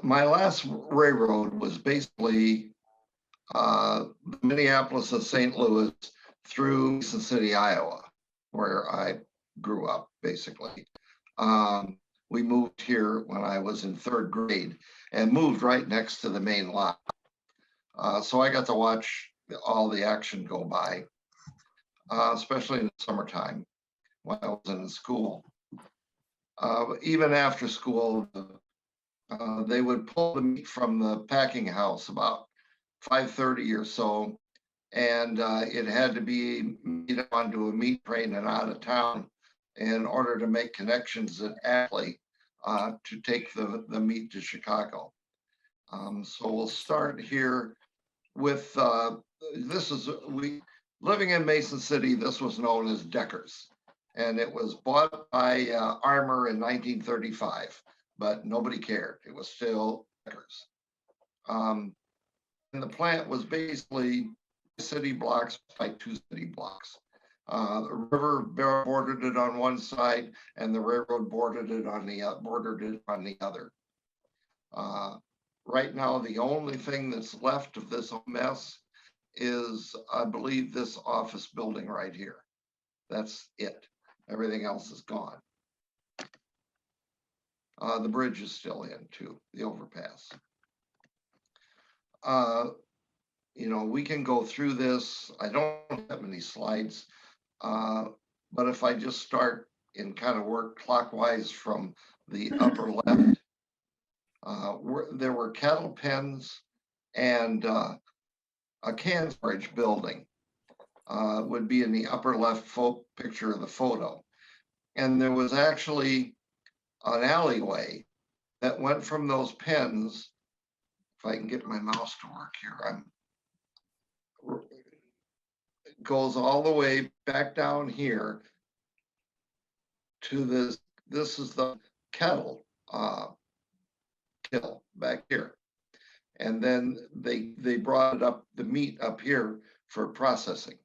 My last railroad was basically Minneapolis and St. Louis through Mason City, Iowa, where I grew up, basically. We moved here when I was in third grade and moved right next to the main lot. So I got to watch all the action go by, especially in the summertime when I was in school. Even after school, they would pull the meat from the packing house about 5:30 or so, and it had to be made onto a meat train and out of town in order to make connections at Ackley to take the meat to Chicago. So we'll start here with living in Mason City. This was known as Decker's, and it was bought by Armour in 1935, but nobody cared. It was still Decker's. And the plant was basically city blocks by 2 city blocks. The river bordered it on one side, and the railroad bordered it on the other. Right now, the only thing that's left of this mess is, I believe, this office building right here. That's it. Everything else is gone. The bridge is still in too, the overpass. We can go through this. I don't have many slides, but if I just start and kind of work clockwise from the upper left, there were cattle pens and a can storage building would be in the upper left picture of the photo. And there was actually an alleyway that went from those pens. If I can get my mouse to work here, goes all the way back down here to this. This is the cattle kill back here. And then they brought it up, the meat up here for processing.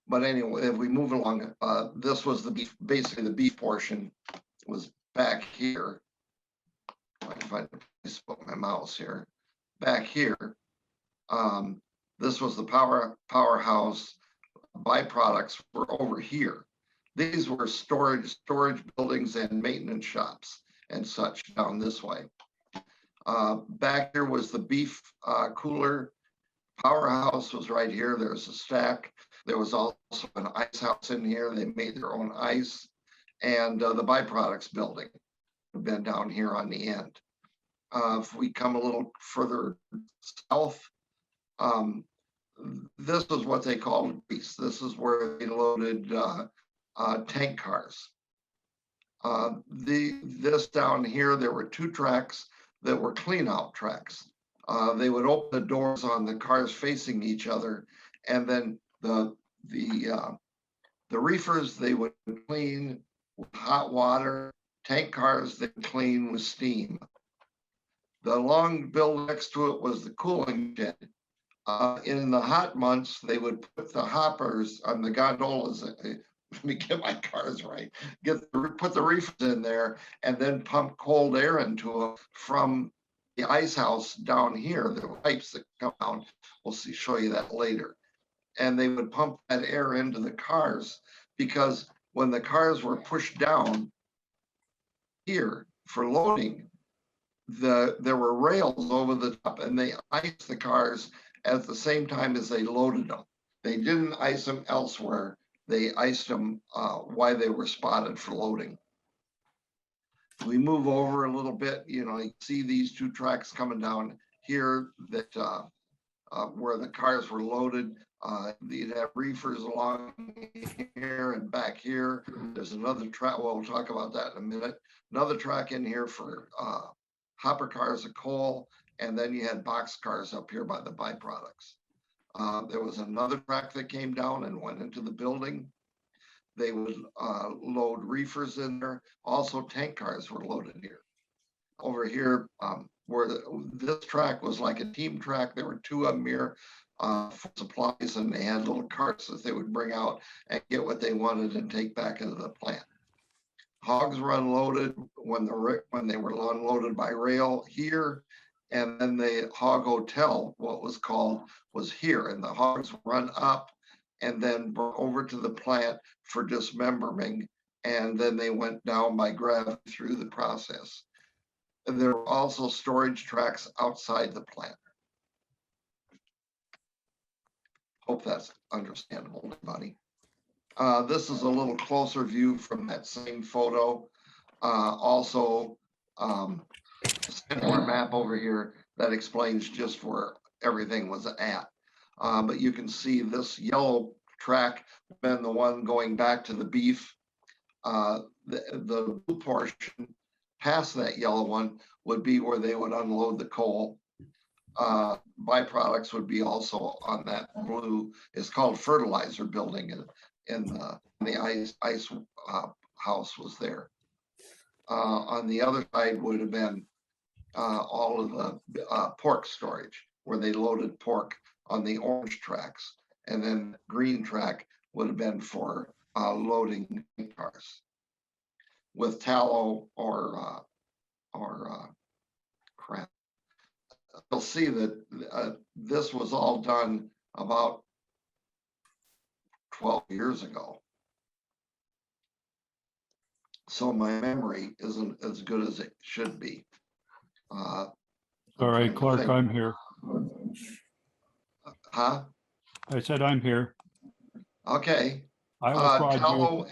But anyway, if we move along, this was the beef, basically the beef portion was back here. If I just put my mouse here, back here. This was the powerhouse. Byproducts were over here. These were storage buildings and maintenance shops and such down this way. Back here was the beef cooler. Powerhouse was right here. There's a stack. There was also an ice house in here. They made their own ice. And the byproducts building had been down here on the end. If we come a little further south, this is what they called grease. This is where they loaded tank cars. This down here, there were 2 tracks that were clean out tracks. They would open the doors on the cars facing each other, and then the reefers they would clean with hot water. Tank cars they clean with steam. The long building next to it was the cooling shed. In the hot months, they would put the hoppers on the gondolas. Let me get my cars right. Put the reefers in there, and then pump cold air into it from the ice house down here. The pipes that come out. We'll show you that later. And they would pump that air into the cars because when the cars were pushed down here for loading, there were rails over the top, and they iced the cars at the same time as they loaded them. They didn't ice them elsewhere. They iced them while they were spotted for loading. We move over a little bit, you see these 2 tracks coming down here that where the cars were loaded. You'd have reefers along here and back here. There's another track. Well, we'll talk about that in a minute. Another track in here for hopper cars of coal, and then you had box cars up here by the byproducts. There was another track that came down and went into the building. They would load reefers in there. Also, tank cars were loaded here. Over here, where this track was like a team track, there were 2 of them here for supplies, and they had little carts that they would bring out and get what they wanted and take back into the plant. hogs were unloaded when they were unloaded by rail here, and then the hog hotel, what was called, was here, and the hogs run up and then brought over to the plant for dismemberment, and then they went down by gravity through the process. And there were also storage tracks outside the plant. Hope that's understandable, everybody. This is a little closer view from that same photo. Also, a similar map over here that explains just where everything was at. But you can see this yellow track been the one going back to the beef. The blue portion past that yellow one would be where they would unload the coal. Byproducts would be also on that blue. It's called fertilizer building, in the ice house was there. On the other side would have been all of the pork storage, where they loaded pork on the orange tracks, and then green track would have been for loading cars with tallow or crap. You'll see that this was all done about 12 years ago. So my memory isn't as good as it should be. All right, Clark, I'm here. Huh? I said I'm here. Okay. Tallow,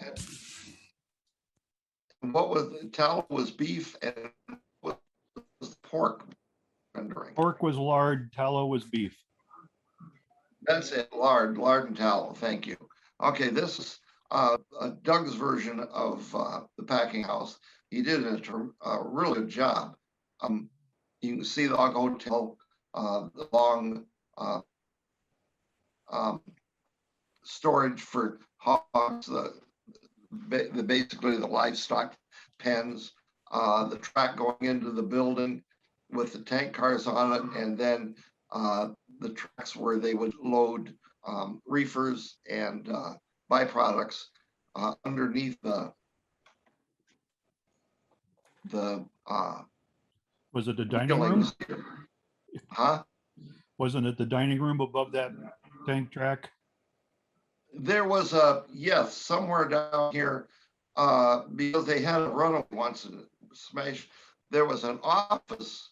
what was tallow was beef, and what was pork rendering? pork was lard, tallow was beef. That's it, lard and tallow. Thank you. Okay, this is Doug's version of the packing house. He did a really good job. You can see the Hog Hotel, the long storage for hogs, basically the livestock pens, the track going into the building with the tank cars on it, and then the tracks where they would load reefers and byproducts underneath the was it the dining room? Huh? Wasn't it the dining room above that tank track? There was yes, somewhere down here, because they had a runaway once and smashed. There was an office.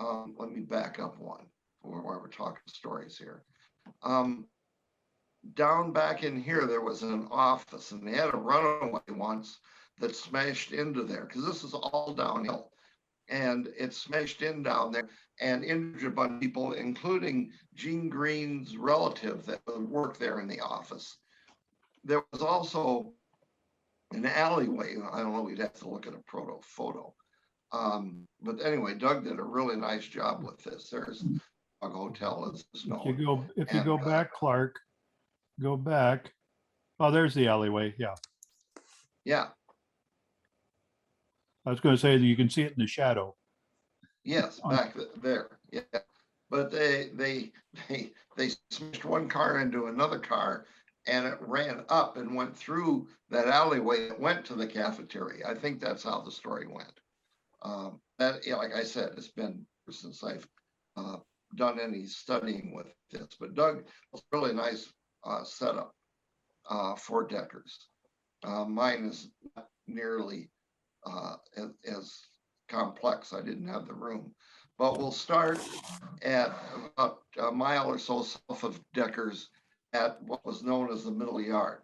Let me back up one while we're talking stories here. Down back in here, there was an office, and they had a runaway once that smashed into there, because this is all downhill. And it smashed in down there and injured a bunch of people, including Gene Green's relative that worked there in the office. There was also an alleyway. I don't know, we'd have to look at a proto photo. But anyway, Doug did a really nice job with this. There's Hog Hotel as known. If you go back, Clark, go back. Oh, there's the alleyway. Yeah. Yeah. I was going to say that you can see it in the shadow. Yes, back there. Yeah. But they smashed one car into another car, and it ran up and went through that alleyway that went to the cafeteria. I think that's how the story went. That, yeah, like I said, it's been since I've done any studying with this. But Doug was a really nice setup for Deckers. Mine is not nearly as complex. I didn't have the room, but we'll start at about a mile or so south of Deckers at what was known as the middle yard.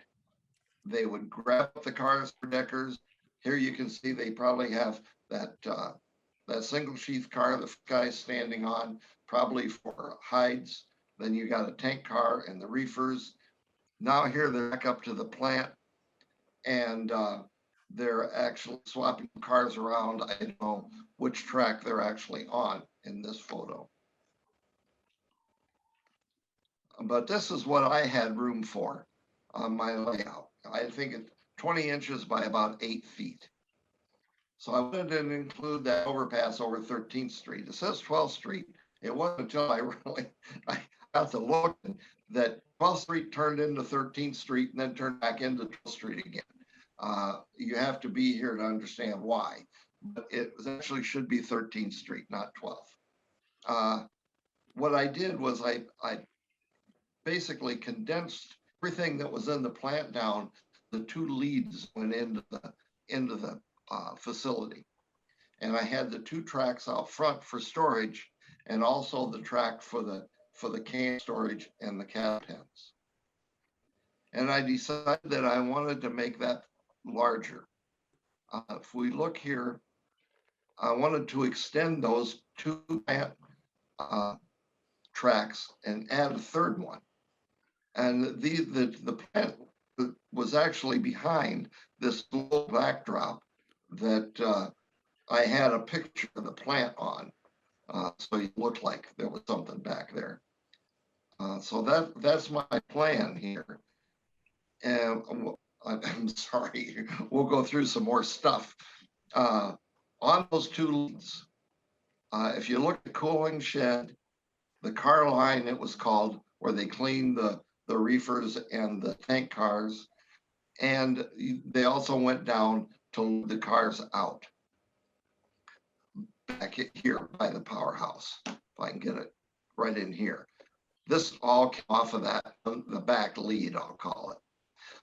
They would grab up the cars for Deckers. Here you can see they probably have that single sheath car the guy's standing on, probably for hides. Then you got a tank car and the reefers. Now here they're back up to the plant, and they're actually swapping cars around. I don't know which track they're actually on in this photo. But this is what I had room for on my layout. I think it's 20 inches by about 8 feet. So I wanted to include that overpass over 13th Street. It says 12th Street. It wasn't until I got to look that 12th Street turned into 13th Street and then turned back into 12th Street again. You have to be here to understand why. But it actually should be 13th Street, not 12th. What I did was I basically condensed everything that was in the plant down. The two leads went into the facility, and I had the two tracks out front for storage, and also the track for the can storage and the cat pens. And I decided that I wanted to make that larger. If we look here, I wanted to extend those two plant tracks and add a third one. And the plant was actually behind this little backdrop that I had a picture of the plant on, so it looked like there was something back there. So that's my plan here. And I'm sorry, we'll go through some more stuff. On those two leads, if you look at the cooling shed, the car line, it was called, where they cleaned the reefers and the tank cars. And they also went down to load the cars out. Back here by the powerhouse, if I can get it right in here. This all came off of that, the back lead, I'll call it.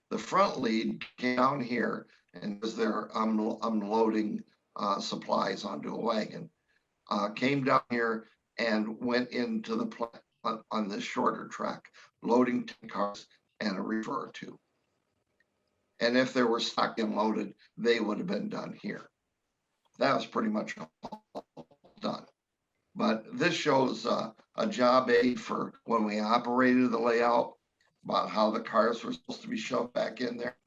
The front lead came down here and was there unloading supplies onto a wagon. Came down here and went into the plant on this shorter track, loading tank cars and a reefer or two. And if there were stock unloaded, they would have been done here. That was pretty much all done. But this shows a job aid for when we operated the layout, about how the cars were supposed to be shoved back in there.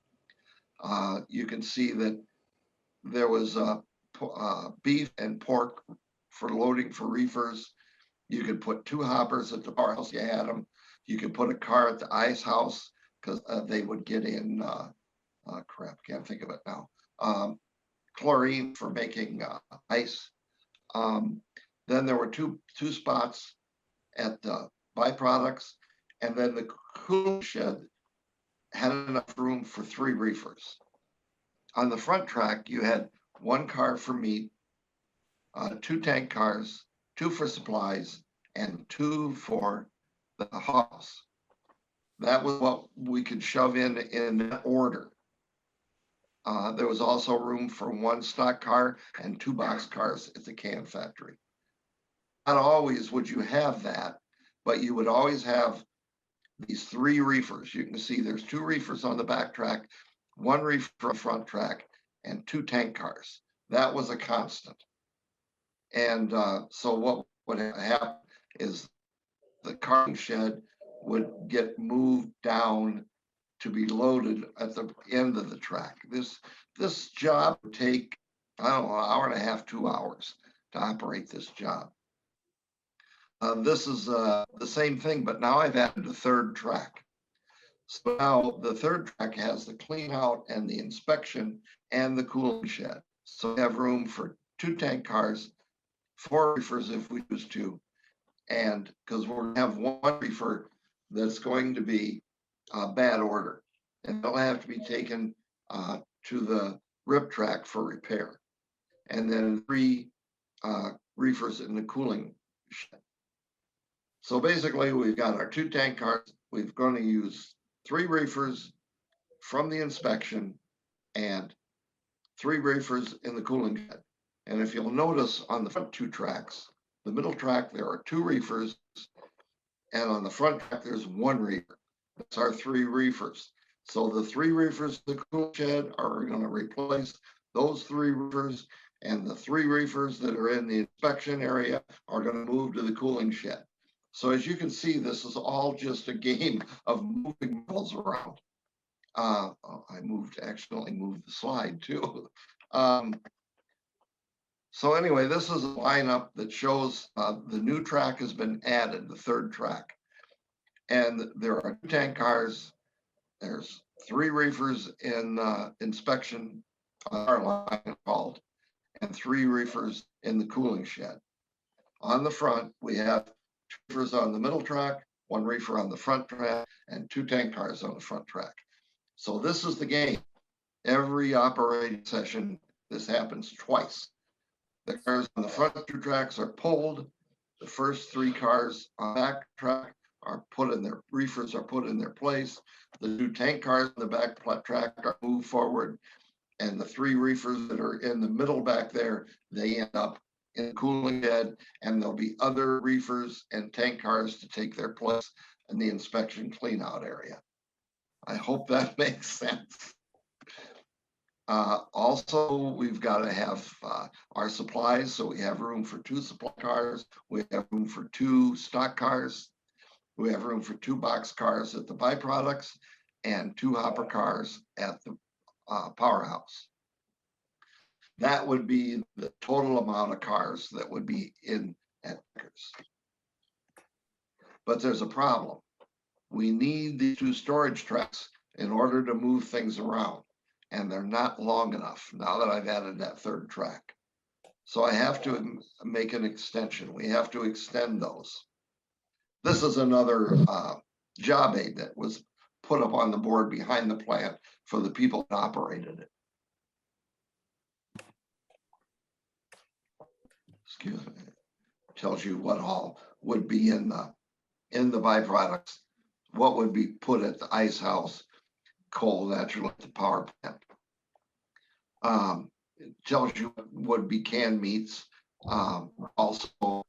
You can see that there was beef and pork for loading for reefers. You could put two hoppers at the powerhouse, you had them. You could put a car at the ice house, because they would get in, crap, can't think of it now, chlorine for making ice. Then there were two spots at the byproducts, and then the cooling shed had enough room for 3 reefers. On the front track, you had 1 car for meat, 2 tank cars, 2 for supplies, and 2 for the house. That was what we could shove in order. There was also room for 1 stock car and 2 box cars at the can factory. Not always would you have that, but you would always have these 3 reefers. You can see there's 2 reefers on the back track, 1 reefer on the front track, and 2 tank cars. That was a constant. And so what would happen is the car shed would get moved down to be loaded at the end of the track. This job would take, I don't know, an hour and a half, 2 hours to operate this job. This is the same thing, but now I've added a 3rd track. So now the 3rd track has the clean out and the inspection and the cooling shed. So we have room for 2 tank cars, 4 reefers if we choose to, and because we're gonna have 1 reefer that's going to be bad order, and it'll have to be taken to the rip track for repair. And then 3 reefers in the cooling shed. So basically, we've got our 2 tank cars. We're going to use 3 reefers from the inspection and 3 reefers in the cooling shed. And if you'll notice on the front 2 tracks, the middle track, there are 2 reefers, and on the front track, there's 1 reefer. That's our 3 reefers. So the 3 reefers in the cooling shed are going to replace those 3 reefers, and the 3 reefers that are in the inspection area are going to move to the cooling shed. So as you can see, this is all just a game of moving balls around. I accidentally moved the slide too. So anyway, this is a lineup that shows the new track has been added, the 3rd track. And there are 2 tank cars. There's 3 reefers in inspection, our line called, and 3 reefers in the cooling shed. On the front, we have 2 reefers on the middle track, 1 reefer on the front track, and 2 tank cars on the front track. So this is the game. Every operating session, this happens twice. The cars on the front two tracks are pulled. The first three cars on the back track are put in their reefers are put in their place. The two tank cars on the back track are moved forward, and the three reefers that are in the middle back there, they end up in the cooling shed, and there'll be other reefers and tank cars to take their place in the inspection cleanout area. I hope that makes sense. Also, we've got to have our supplies, so we have room for 2 supply cars. We have room for 2 stock cars. We have room for 2 box cars at the byproducts and 2 hopper cars at the powerhouse. That would be the total amount of cars that would be in at Deckers. But there's a problem. We need these 2 storage tracks in order to move things around, and they're not long enough now that I've added that 3rd track. So I have to make an extension. We have to extend those. This is another job aid that was put up on the board behind the plant for the people that operated it. Excuse me. Tells you what all would be in the byproducts, what would be put at the ice house, coal, natural at the power plant. It tells you what would be canned meats, also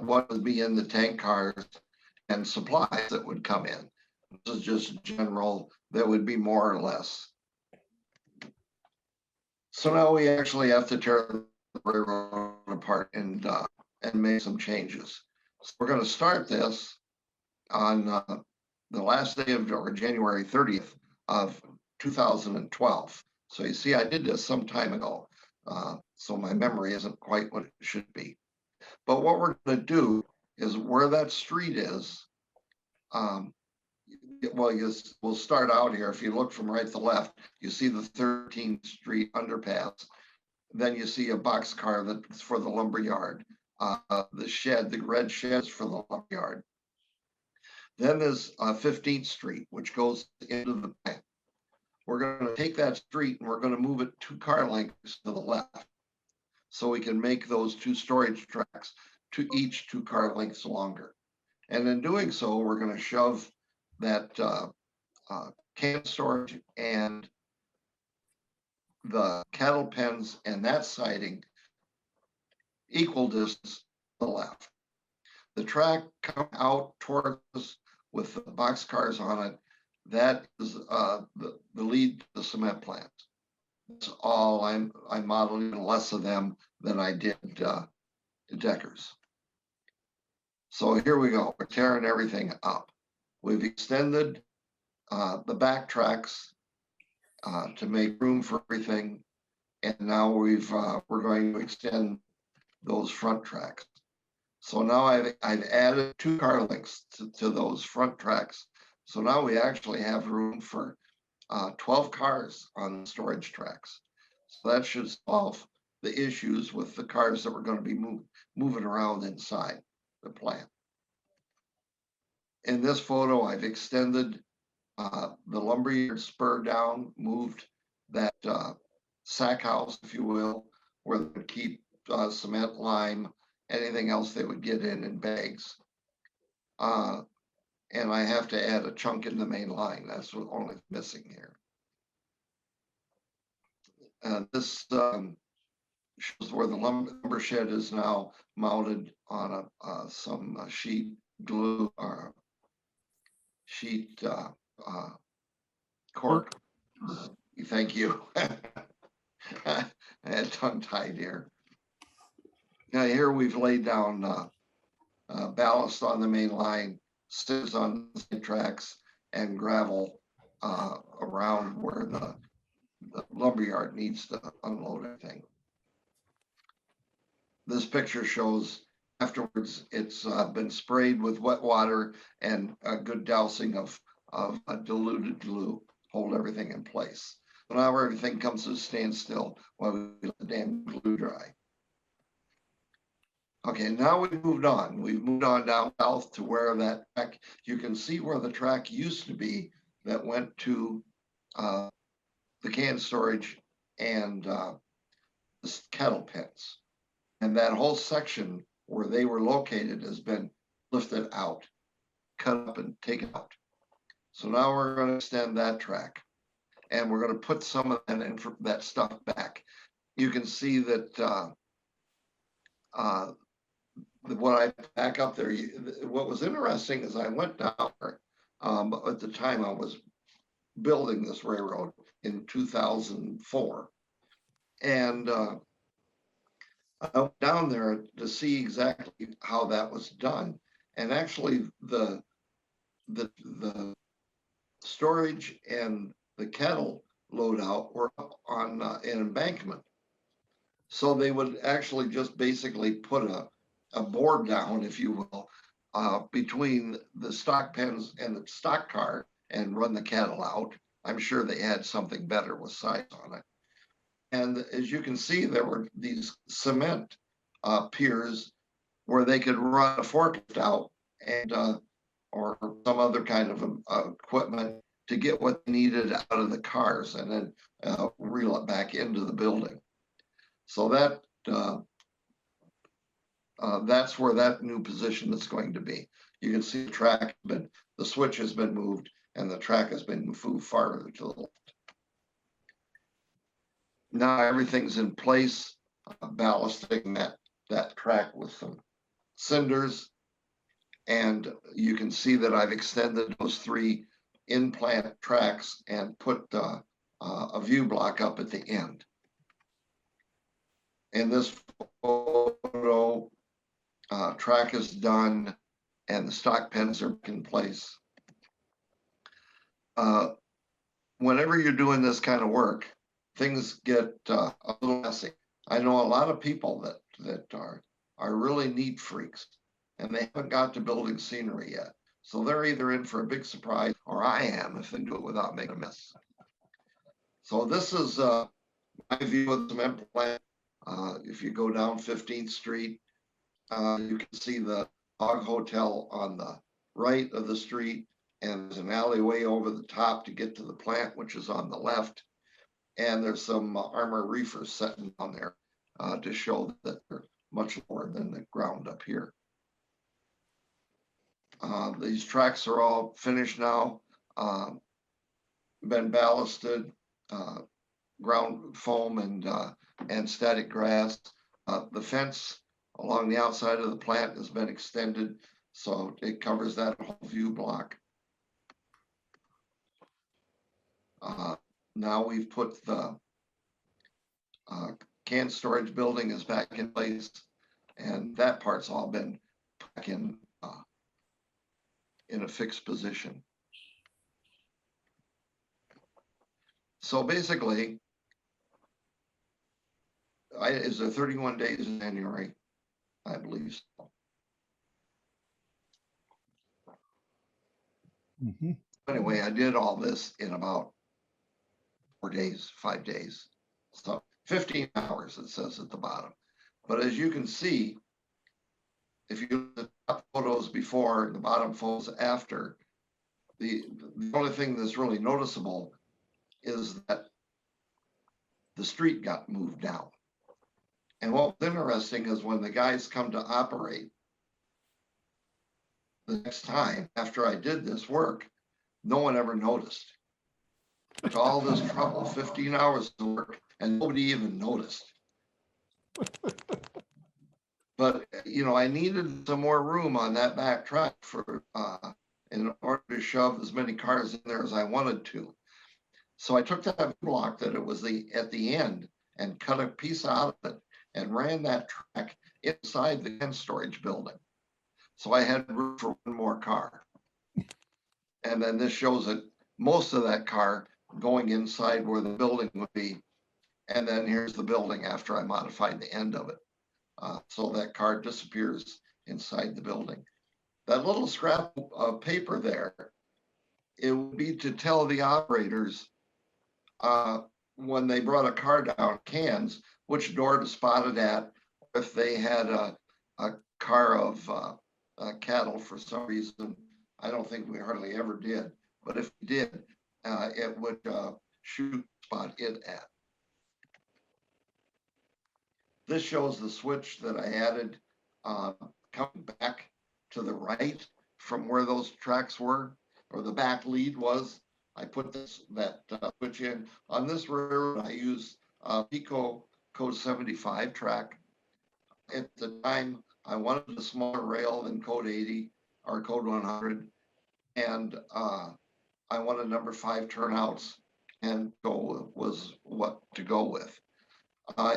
what would be in the tank cars and supplies that would come in. This is just general, that would be more or less. So now we actually have to tear the railroad apart and make some changes. So we're going to start this on the last day of January 30th of 2012. So you see, I did this some time ago, so my memory isn't quite what it should be. But what we're going to do is where that street is, we'll start out here. If you look from right to left, you see the 13th Street underpass. Then you see a box car that's for the lumber yard. The shed, the red sheds for the lumber yard. Then there's 15th Street, which goes into the bank. We're going to take that street and we're going to move it 2 car lengths to the left, so we can make those 2 storage tracks to each 2 car lengths longer. And in doing so, we're going to shove that can storage and the cattle pens and that siding equal distance to the left. The track come out towards us with the box cars on it. That is the lead to the cement plant. That's all. I modeled even less of them than I did Deckers. So here we go. We're tearing everything up. We've extended the back tracks to make room for everything, and now we're going to extend those front tracks. So now I've added 2 car lengths to those front tracks. So now we actually have room for 12 cars on the storage tracks. So that should solve the issues with the cars that we're going to be moving around inside the plant. In this photo, I've extended the lumberyard spur down, moved that sack house, if you will, where they would keep cement, lime, anything else they would get in bags. And I have to add a chunk in the main line. That's what only missing here. This shows where the lumber shed is now mounted on some sheet glue or sheet cork. Thank you. I had tongue-tied here. Now here we've laid down ballast on the main line, sticks on the tracks, and gravel around where the lumberyard needs to unload everything. This picture shows afterwards it's been sprayed with wet water and a good dousing of diluted glue, hold everything in place. So now everything comes to a standstill while we let the damn glue dry. Okay, now we've moved on. We've moved on down south to where that track, you can see where the track used to be that went to the can storage and the cattle pens. And that whole section where they were located has been lifted out, cut up and taken out. So now we're going to extend that track, and we're going to put some of that stuff back. You can see that what I back up there, what was interesting is I went down there, at the time I was building this railroad in 2004. And I went down there to see exactly how that was done. And actually the storage and the cattle load out were up on an embankment. So they would actually just basically put a board down, if you will, between the stock pens and the stock car and run the cattle out. I'm sure they had something better with size on it. And as you can see, there were these cement piers where they could run a forklift out and or some other kind of equipment to get what they needed out of the cars and then reel it back into the building. So that's where that new position is going to be. You can see the track, but the switch has been moved and the track has been moved farther to the left. Now everything's in place, ballasting that track with some cinders. And you can see that I've extended those 3 in-plant tracks and put a view block up at the end. In this photo, track is done and the stock pens are in place. Whenever you're doing this kind of work, things get a little messy. I know a lot of people that are really neat freaks, and they haven't got to building scenery yet. So they're either in for a big surprise, or I am if they do it without making a mess. So this is my view of the cement plant. If you go down 15th Street, you can see the Hog Hotel on the right of the street, and there's an alleyway over the top to get to the plant, which is on the left. And there's some armor reefers sitting on there to show that they're much lower than the ground up here. These tracks are all finished now, been ballasted, ground foam and static grass. The fence along the outside of the plant has been extended, so it covers that whole view block. Now we've put the can storage building is back in place, and that part's all been back in a fixed position. So basically, is there 31 days in January? I believe so. Mm-hmm. Anyway, I did all this in about 4 days, 5 days. So 15 hours, it says at the bottom. But as you can see, if you look at the top photos before and the bottom photos after, the only thing that's really noticeable is that the street got moved down. And what was interesting is when the guys come to operate the next time after I did this work, no one ever noticed. It's all this trouble, 15 hours of work, and nobody even noticed. But, you know, I needed some more room on that back track in order to shove as many cars in there as I wanted to. So I took that block that it was at the end and cut a piece out of it and ran that track inside the can storage building. So I had room for one more car. And then this shows that most of that car going inside where the building would be. And then here's the building after I modified the end of it. So that car disappears inside the building. That little scrap of paper there, it would be to tell the operators when they brought a car down cans, which door to spot it at, if they had a car of cattle for some reason. I don't think we hardly ever did, but if we did, it would shoot spot it at. This shows the switch that I added coming back to the right from where those tracks were, or the back lead was. I put that switch in. On this railroad, I use Pico code 75 track. At the time, I wanted a smaller rail than code 80 or code 100, and I wanted number 5 turnouts, and go was what to go with.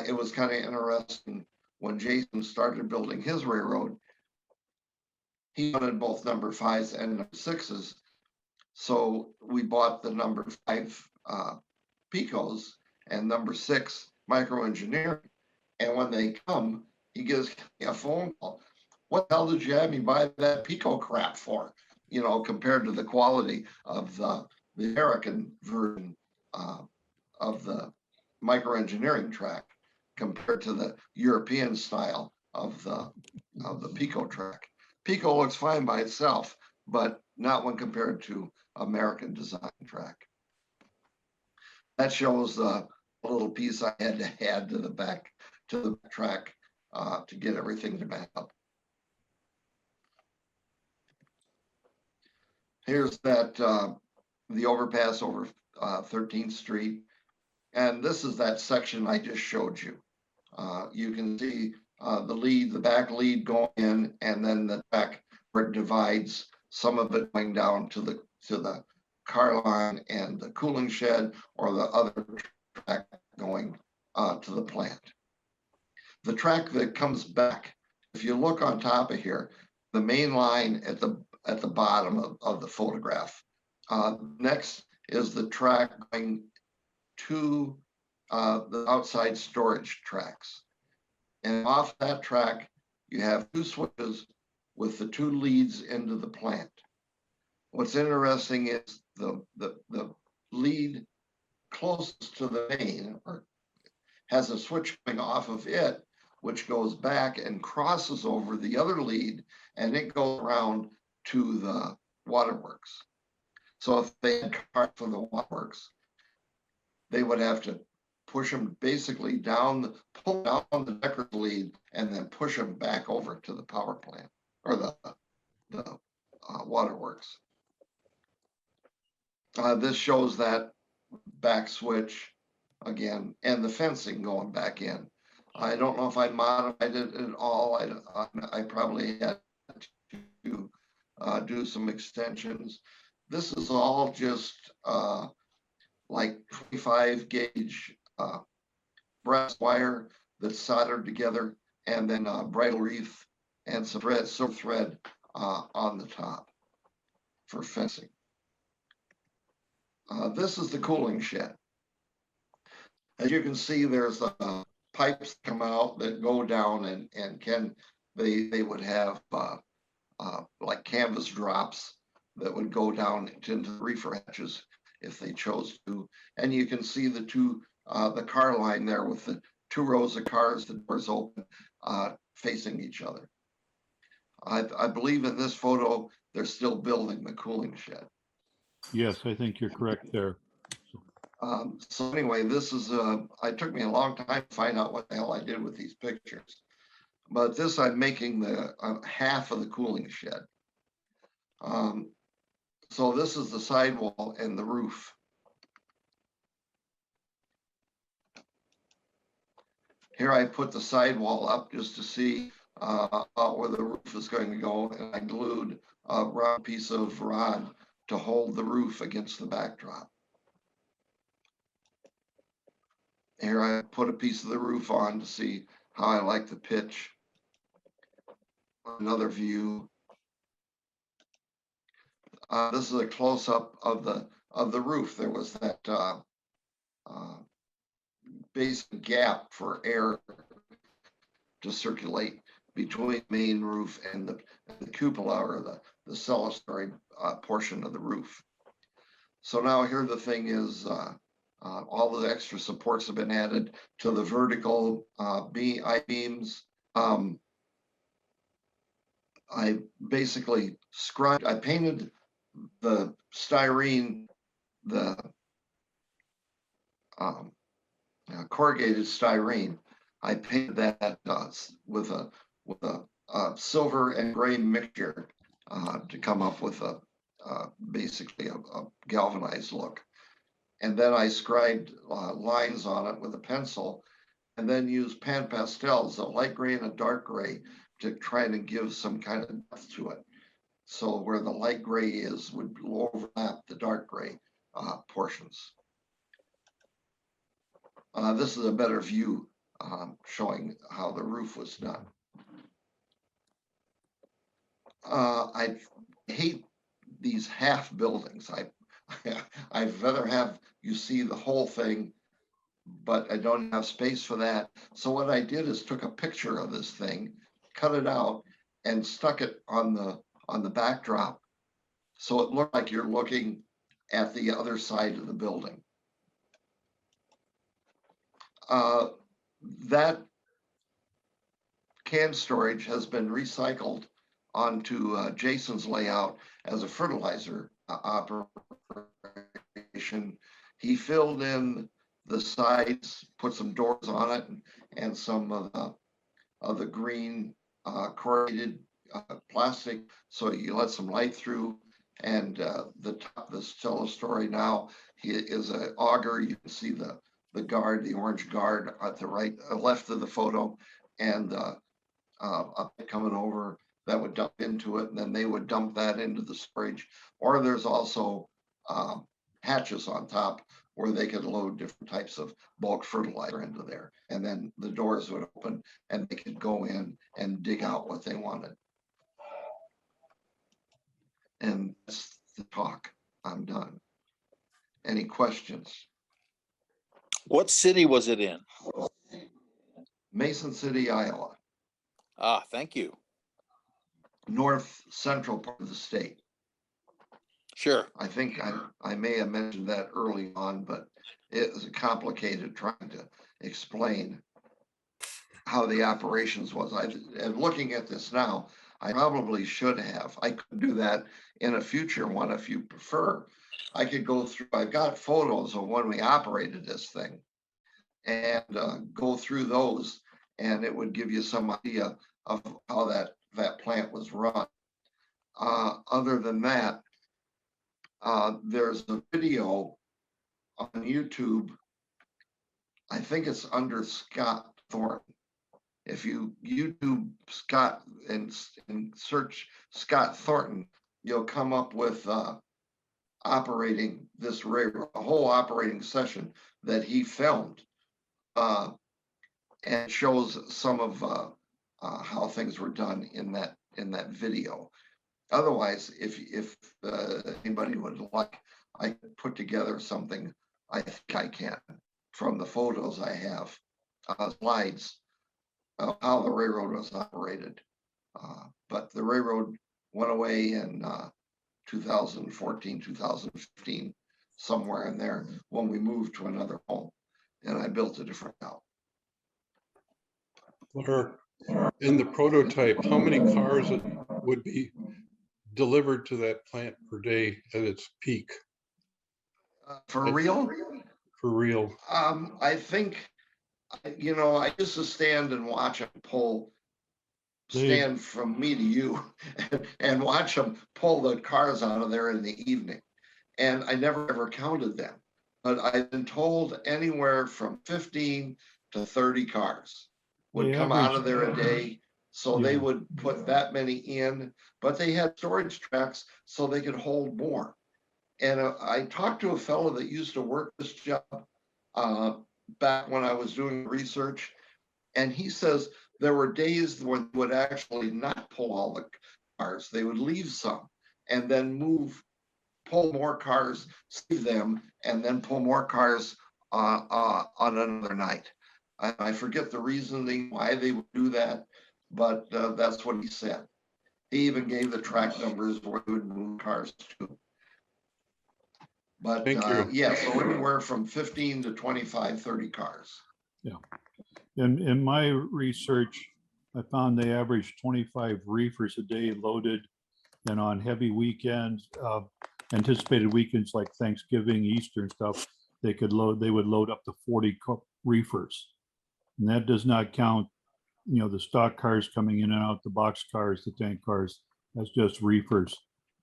It was kind of interesting when Jason started building his railroad. He wanted both number 5s and number 6s. So we bought the number 5 Picos and number 6 microengineering. And when they come, he gives me a phone call. What the hell did you have me buy that Pico crap for? You know, compared to the quality of the American version of the microengineering track compared to the European style of the Pico track. Pico looks fine by itself, but not when compared to American design track. That shows a little piece I had to add to the back track to get everything to match up. Here's that the overpass over 13th Street. And this is that section I just showed you. You can see the back lead going in, and then the track where it divides, some of it going down to the car line and the cooling shed, or the other track going to the plant. The track that comes back, if you look on top of here, the main line at the bottom of the photograph. Next is the track going to the outside storage tracks. And off that track, you have 2 switches with the 2 leads into the plant. What's interesting is the lead closest to the main has a switch coming off of it, which goes back and crosses over the other lead, and it goes around to the waterworks. So if they had cars from the waterworks, they would have to push them basically pull down the Decker lead, and then push them back over to the power plant or the waterworks. This shows that back switch again, and the fencing going back in. I don't know if I modified it at all. I probably had to do some extensions. This is all just like 25 gauge brass wire that's soldered together, and then bridle wreath and some silk thread on the top for fencing. This is the cooling shed. As you can see, there's pipes that come out that go down, and they would have like canvas drops that would go down into the reefer hatches if they chose to. And you can see the car line there with the 2 rows of cars, the doors open, facing each other. I believe in this photo, they're still building the cooling shed. Yes, I think you're correct there. So anyway, this is it took me a long time to find out what the hell I did with these pictures. But this, I'm making the half of the cooling shed. So this is the sidewall and the roof. Here I put the sidewall up just to see where the roof is going to go, and I glued a round piece of rod to hold the roof against the backdrop. Here I put a piece of the roof on to see how I like the pitch. Another view. This is a close-up of the roof. There was that basic gap for air to circulate between the main roof and the cupola, or the clerestory portion of the roof. So now here the thing is, all the extra supports have been added to the vertical I-beams. I basically I painted the styrene, the um, corrugated styrene. I painted that with a silver and gray mixture to come up with basically a galvanized look. And then I scribed lines on it with a pencil, and then used pan pastels, a light gray and a dark gray, to try to give some kind of depth to it. So where the light gray is would overlap the dark gray portions. This is a better view showing how the roof was done. I hate these half buildings. I'd rather have you see the whole thing, but I don't have space for that. So what I did is took a picture of this thing, cut it out, and stuck it on the backdrop, so it looked like you're looking at the other side of the building. That can storage has been recycled onto Jason's layout as a fertilizer operation. He filled in the sides, put some doors on it, and some of the green corrugated plastic, so you let some light through. And the top, this tells a story now. He is an auger. You can see the guard, the orange guard at the right, left of the photo, and coming over that would dump into it, and then they would dump that into the storage. Or there's also hatches on top where they could load different types of bulk fertilizer into there. And then the doors would open and they could go in and dig out what they wanted. And that's the talk. I'm done. Any questions? What city was it in? Mason City, Iowa. Ah, thank you. North central part of the state. Sure. I think I may have mentioned that early on, but it was complicated trying to explain how the operations was. And looking at this now, I probably should have. I could do that in a future one if you prefer. I could go through, I've got photos of when we operated this thing and go through those, and it would give you some idea of how that plant was run. Other than that, there's a video on YouTube. I think it's under Scott Thornton. If you YouTube Scott and search Scott Thornton, you'll come up with operating this railroad, a whole operating session that he filmed, and shows some of how things were done in that video. Otherwise, if anybody would like, I could put together something. I think I can from the photos I have, slides of how the railroad was operated. But the railroad went away in 2014, 2015, somewhere in there, when we moved to another home, and I built a different house. Or in the prototype, how many cars would be delivered to that plant per day at its peak? For real? For real. I think, I used to stand and watch them stand from me to you and watch them pull the cars out of there in the evening. And I never ever counted them, but I've been told anywhere from 15 to 30 cars would come out of there a day. So they would put that many in, but they had storage tracks so they could hold more. And I talked to a fellow that used to work this job back when I was doing research, and he says there were days when they would actually not pull all the cars. They would leave some and then pull more cars, save them, and then pull more cars on another night. I forget the reasoning why they would do that, but that's what he said. He even gave the track numbers where they would move cars to. But yeah, so anywhere from 15 to 25, 30 cars. Yeah. In my research, I found they averaged 25 reefers a day loaded, and on heavy weekends, anticipated weekends like Thanksgiving, Easter and stuff, they would load up to 40 reefers. And that does not count, the stock cars coming in and out, the box cars, the tank cars. That's just reefers,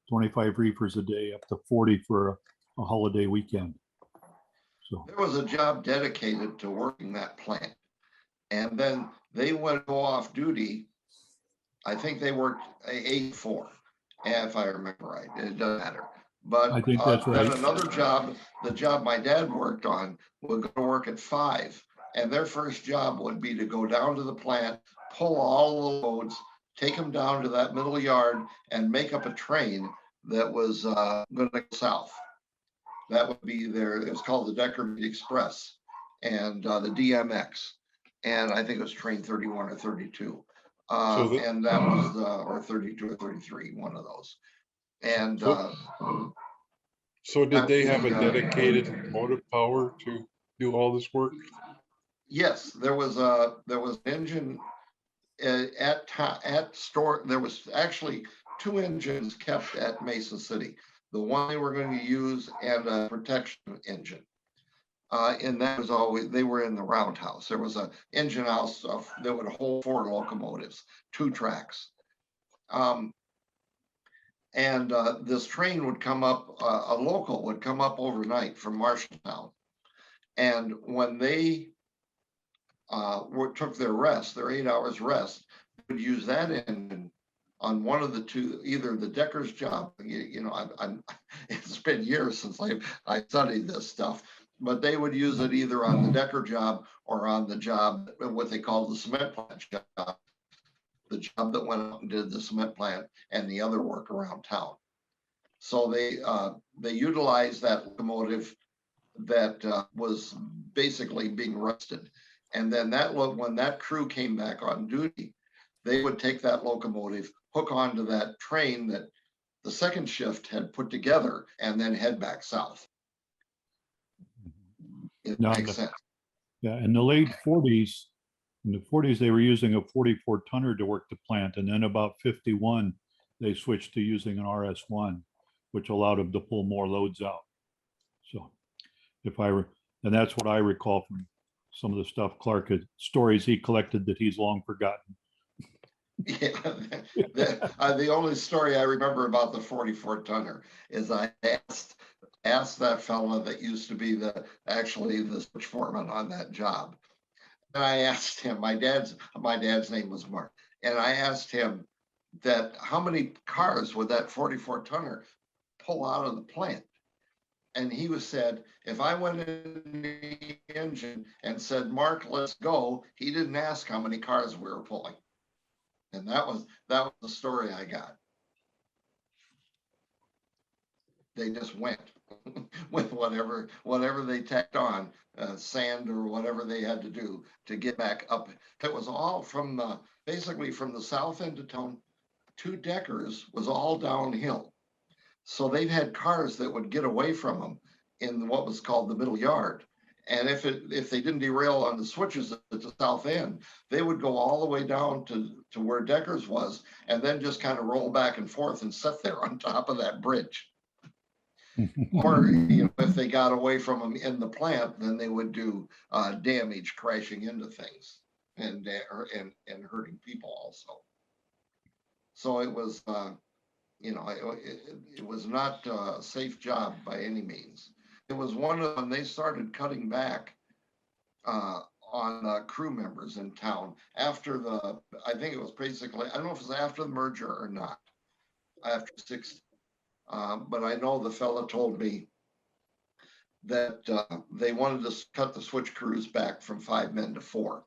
25 reefers a day, up to 40 for a holiday weekend. So There was a job dedicated to working that plant. And then they would go off duty. I think they worked 8-4, if I remember right. It doesn't matter. But I think that's then right. another job, the job my dad worked on, would go to work at 5. And their first job would be to go down to the plant, pull all the loads, take them down to that middle yard and make up a train that was going to go south. That would be their, it was called the Decker Meat Express and the DMX. And I think it was train 31 or 32. And that was, or 32 or 33, one of those. And so did they have a dedicated motive power to do all this work? yes, there was an engine at store. There was actually 2 engines kept at Mason City. The one they were going to use and a protection engine. And that was always, they were in the roundhouse. There was an engine house that would hold 4 locomotives, 2 tracks. This train would come up, a local would come up overnight from Marshalltown. And when they took their rest, their 8 hours rest, they would use that engine on one of the 2, either the Decker's job, it's been years since I studied this stuff, but they would use it either on the Decker job or on the job, what they called the cement plant job, the job that went out and did the cement plant and the other work around town. So they utilized that locomotive that was basically being rusted. And then when that crew came back on duty, they would take that locomotive, hook onto that train that the second shift had put together, and then head back south. It makes sense. Yeah, in the late 40s, they were using a 44 tonner to work the plant. And then about 51, they switched to using an RS1, which allowed them to pull more loads out. So and that's what I recall from some of the stuff Clark had, stories he collected that he's long forgotten. Yeah, the only story I remember about the 44 tonner is I asked that fella that used to be actually the switch foreman on that job. And I asked him, my dad's name was Mark, and I asked him that how many cars would that 44 tonner pull out of the plant? And he said, if I went in the engine and said, Mark, let's go, he didn't ask how many cars we were pulling. And that was the story I got. They just went with whatever they tacked on, sand or whatever they had to do to get back up. It was all from basically from the south end of town to Deckers was all downhill. So they've had cars that would get away from them in what was called the middle yard. And if they didn't derail on the switches at the south end, they would go all the way down to where Deckers was, and then just kind of roll back and forth and sit there on top of that bridge. Or if they got away from them in the plant, then they would do damage, crashing into things and hurting people also. So it was, it was not a safe job by any means. It was one of when they started cutting back on crew members in town after I think it was basically, I don't know if it was after the merger or not, after 60. But I know the fella told me that they wanted to cut the switch crews back from 5 men to 4.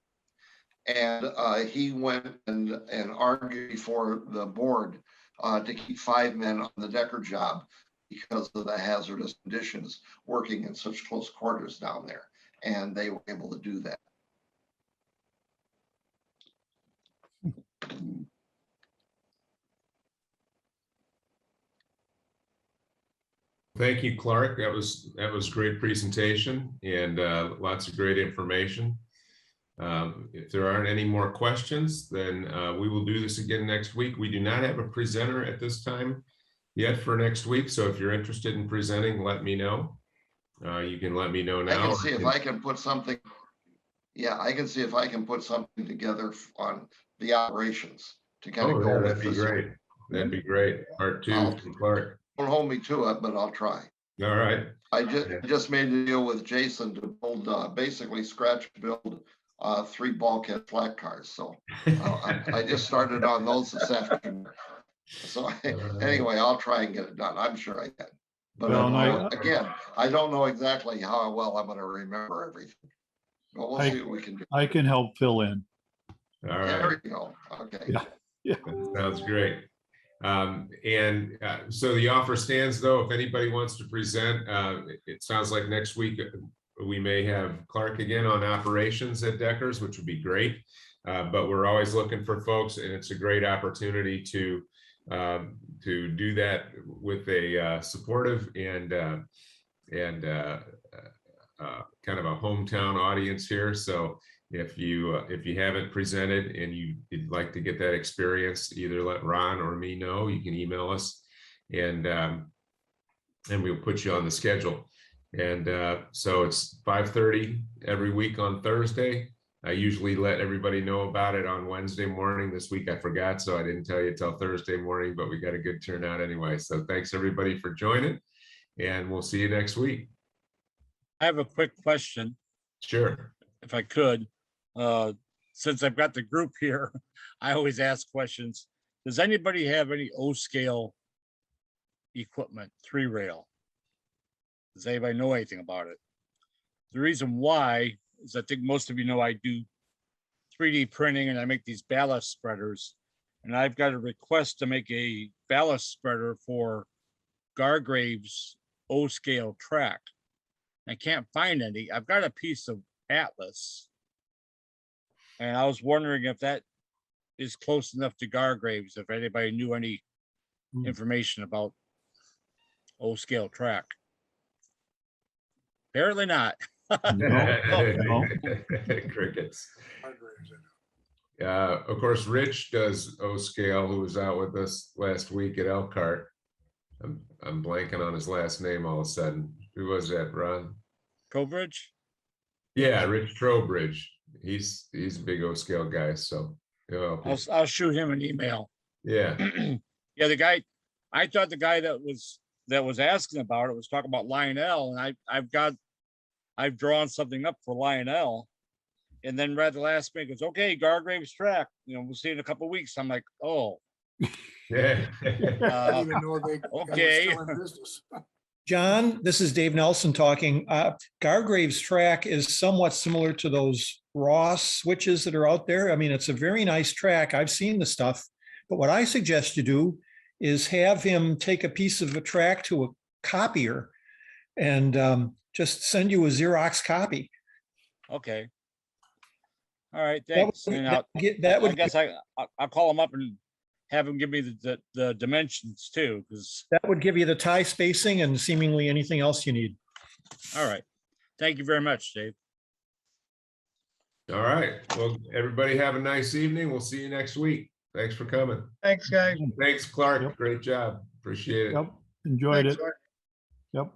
And he went and argued before the board to keep 5 men on the Decker job because of the hazardous conditions working in such close quarters down there. And they were able to do that. Thank you, Clark. That was great presentation and lots of great information. If there aren't any more questions, then we will do this again next week. We do not have a presenter at this time yet for next week. So if you're interested in presenting, let me know. you can let me know I now. can or see if I can put something. Yeah, I can see if I can put something together on the operations to kind Oh, of yeah, go that'd with be this. great. That'd be great. Part 2 I'll- from Clark. Don't hold me to it, but I'll try. All right. I Yeah. just made a deal with Jason to build, basically scratch build, 3 bulkhead flat cars. So I just started on those this afternoon. So anyway, I'll try and get it done. I'm sure I can. But Well, I and don't know, again, I don't know exactly how well I'm gonna remember everything. But we'll I- see what we can do. I can help fill in. All There right. we go. Okay. Yeah. That sounds great. So the offer stands, though. If anybody wants to present, it sounds like next week we may have Clark again on operations at Deckers, which would be great. But we're always looking for folks, and it's a great opportunity to do that with a supportive and kind of a hometown audience here. So if you haven't presented and you'd like to get that experience, either let Ron or me know. You can email us, and we'll put you on the schedule. And so it's 5:30 every week on Thursday. I usually let everybody know about it on Wednesday morning. This week I forgot, so I didn't tell you till Thursday morning, but we got a good turnout anyway. So thanks everybody for joining, and we'll see you next week. I have a quick question, Sure. if I could. Since I've got the group here, I always ask questions. Does anybody have any O-scale equipment, 3-rail? Does anybody know anything about it? The reason why is I think most of you know I do 3D printing and I make these ballast spreaders. And I've got a request to make a ballast spreader for Gargrave's O-scale track. I can't find any. I've got a piece of Atlas. And I was wondering if that is close enough to Gargrave's, if anybody knew any information about O-scale track. Apparently not. No. Crickets. Of course, Rich does O-scale, who was out with us last week at Elkhart. I'm blanking on his last name all of a sudden. Who was that, Ron? Cobridge? Yeah, Rich Trowbridge. He's a big O-scale guy, so he'll help you. I'll shoot him an email. Yeah. Yeah, the guy, I thought the guy that was asking about it was talking about Lionel, and I've drawn something up for Lionel. And then right at the last minute goes, okay, Gargrave's track, we'll see in a couple of weeks. I'm like, oh, Yeah. I didn't even know they okay. were still in business. John, this is Dave Nelson talking. Gargrave's track is somewhat similar to those Ross switches that are out there. I mean, it's a very nice track. I've seen the stuff. But what I suggest you do is have him take a piece of a track to a copier and just send you a Xerox copy. Okay. All right, thanks. And That I would guess I'll call him up and have him give me the dimensions too, because, give you the tie spacing and seemingly anything else you need. all right. Thank you very much, Dave. All right. Well, everybody have a nice evening. We'll see you next week. Thanks for coming. Thanks, guys. Thanks, Clark. Yep. Great job. Appreciate it. Yep. Enjoyed Thanks, it. Mark. Yep.